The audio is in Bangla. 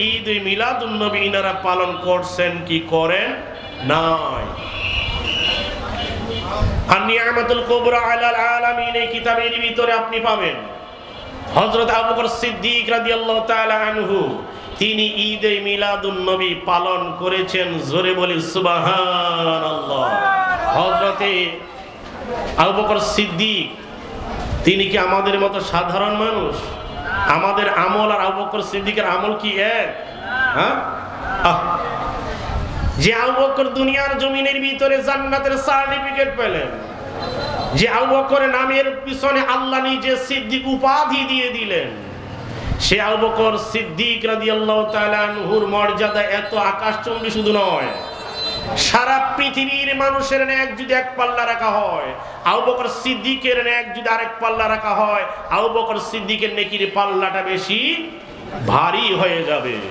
ঈদ মিলাদুন নবী ইনারা পালন করছেন কি করেন নাই? আর নিয়ামাতুল কুবরা আলাল আলামিন এই কিতাবের ভিতরে আপনি পাবেন হযরত আবু বকর সিদ্দিক রাদিয়াল্লাহু তাআলা আনহু তিনি ঈদ মিলাদুন নবী পালন করেছেন। জোরে বলি সুবহানাল্লাহ। হযরতে আবু বকর সিদ্দিক তিনি কি আমাদের মতো সাধারণ মানুষ? আমাদের আমল আর আবু বকর সিদ্দিকের আমল কি এক? হ্যাঁ, যে আবু বকর দুনিয়ার জমিনের ভিতরে জান্নাতের সার্টিফিকেট পেলেন, যে আবু বকরের নামের পিছনে আল্লাহ নিজে সিদ্দিক উপাধি দিয়ে দিলেন, সে আবু বকর সিদ্দিক রাদিয়াল্লাহু তাআলা আনহুর মর্যাদা এত আকাশচুম্বী শুধু নয়, সারা পৃথিবীর মানুষের ন্যাক যদি এক পাল্লা রাখা হয়, আবু বকর সিদ্দিকের ন্যাক যদি আরেক পাল্লা রাখা হয়, আবু বকর সিদ্দিকের নেকির পাল্লাটা বেশি ভারী হয়ে যাবে।